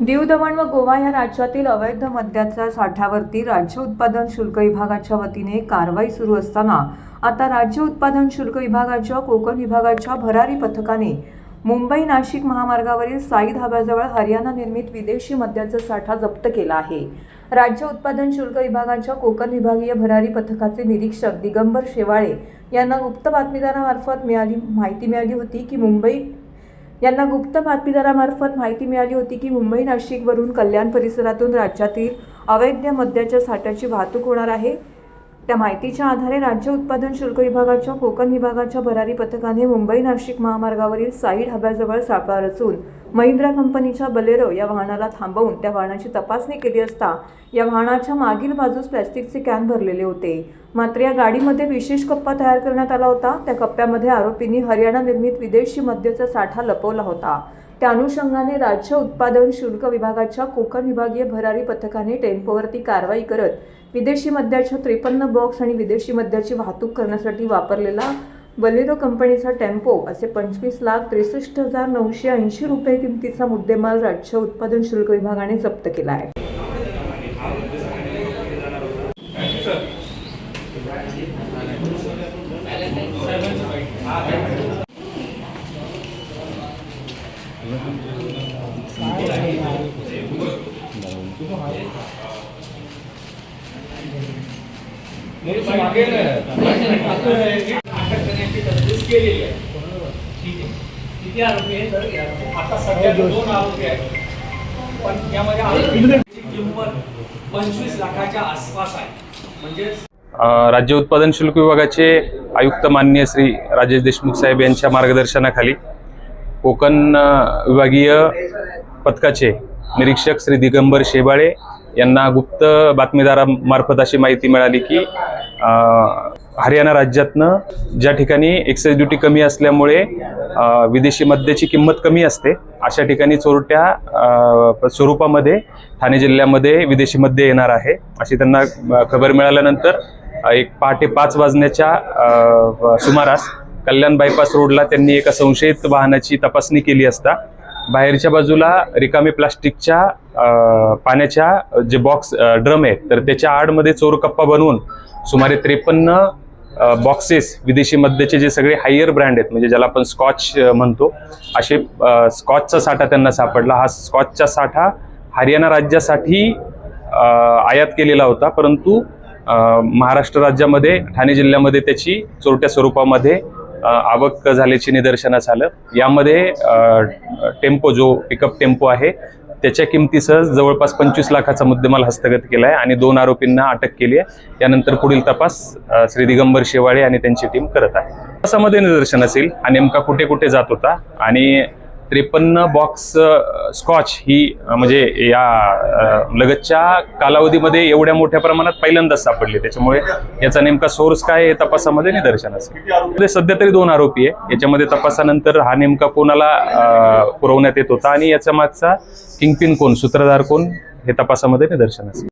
दीव दमण व गोवा या राज्यातील अवैध मद्याच्या साठ्यावरती राज्य उत्पादन शुल्क विभागाच्या वतीने कारवाई सुरू असताना आता राज्य उत्पादन शुल्क विभागाच्या कोकण विभागाच्या भरारी पथकाने मुंबई नाशिक महामार्गावरील साई धाब्याजवळ हरियाणा निर्मित विदेशी मद्याचा साठा जप्त केला आहे। राज्य उत्पादन शुल्क विभागाच्या कोकण विभागीय भरारी पथकाचे निरीक्षक दिगंबर शेवाळे यांना गुप्त बातमीदारामार्फत माहिती मिळाली होती की मुंबई नाशिकवरून कल्याण परिसरातून राज्यातील अवैध मद्याच्या साठ्याची वाहतूक होणार आहे। त्या माहितीच्या आधारे राज्य उत्पादन शुल्क विभागाच्या कोकण विभागाच्या भरारी पथकाने मुंबई नाशिक महामार्गावरील साई ढाब्याजवळ सापळा रचून महिंद्रा कंपनीच्या बलेरो या वाहनाला थांबवून त्या वाहनाची तपासणी केली असता या वाहनाच्या मागील बाजूस प्लास्टिकचे कॅन भरलेले होते। मात्र या गाडीमध्ये विशेष कप्पा तयार करण्यात आला होता। त्या कप्प्यामध्ये आरोपींनी हरियाणा निर्मित विदेशी मद्याचा साठा लपवला होता। त्या अनुषंगाने राज्य उत्पादन शुल्क विभागाच्या कोकण विभागीय भरारी पथकाने टेम्पोवरती कारवाई करत विदेशी मद्याच्या 53 बॉक्स आणि विदेशी मद्याची वाहतूक करण्यासाठी वापरलेला बलेरो कंपनीचा टेम्पो असे 25,63,980 रुपये किमतीचा मुद्देमाल राज्य उत्पादन शुल्क विभागाने जप्त केला आहे। किती आरोपी आहेत तर आता सध्या 2 आरोपी आहेत, पण यामध्ये आरोपीची किंमत 25 लाखाच्या आसपास आहे। म्हणजे राज्य उत्पादन शुल्क विभागाचे आयुक्त माननीय श्री राजेश देशमुख साहेब यांच्या मार्गदर्शनाखाली कोकण विभागीय पथकाचे निरीक्षक श्री दिगंबर शेवाळे यांना गुप्त बातमीदारामार्फत अशी माहिती मिळाली की हरियाणा राज्यातनं ज्या ठिकाणी एक्साईज ड्युटी कमी असल्यामुळे विदेशी मद्याची किंमत कमी असते अशा ठिकाणी चोरट्या स्वरूपामध्ये ठाणे जिल्ह्यामध्ये विदेशी मद्य येणार आहे अशी त्यांना खबर मिळाल्यानंतर एक पहाटे 5 वाजण्याच्या सुमारास कल्याण बायपास रोडला त्यांनी एका संशयित वाहनाची तपासणी केली असता बाहेरच्या बाजूला रिकामे प्लास्टिकच्या पाण्याच्या जे बॉक्स ड्रम आहेत तर त्याच्या आडमध्ये चोरकप्पा बनवून सुमारे 53 बॉक्सेस विदेशी मद्याचे जे सगळे हायर ब्रँड आहेत म्हणजे ज्याला आपण स्कॉच म्हणतो असे स्कॉचचा साठा त्यांना सापडला। हा स्कॉचचा साठा हरियाणा राज्यासाठी आयात केलेला होता, परंतु महाराष्ट्र राज्यामध्ये ठाणे जिल्ह्यामध्ये त्याची चोरट्या स्वरूपामध्ये आवक झाल्याची निदर्शनास आलं। यामध्ये टेम्पो जो पिकअप टेम्पो आहे त्याच्या किमतीसह जवळपास 25 लाखाचा मुद्देमाल हस्तगत केला आहे आणि 2 आरोपींना अटक केली आहे। यानंतर पुढील तपास श्री दिगंबर शेवाळे आणि त्यांची टीम करत आहे। तपासामध्ये निदर्शनास येईल हा नेमका कुठे कुठे जात होता आणि 53 बॉक्स स्कॉच ही म्हणजे या लगतच्या कालावधीमध्ये एवढ्या मोठ्या प्रमाणात पहिल्यांदाच सापडली, त्याच्यामुळे याचा नेमका सोर्स काय हे तपासामध्ये निदर्शनास येईल। सध्या तरी 2 आरोपी आहे, याच्यामध्ये तपासानंतर हा नेमका कोणाला पुरवण्यात येत होता आणि याच्या मागचा किंगपिन कोण, सूत्रधार कोण हे तपासामध्ये निदर्शनास येईल।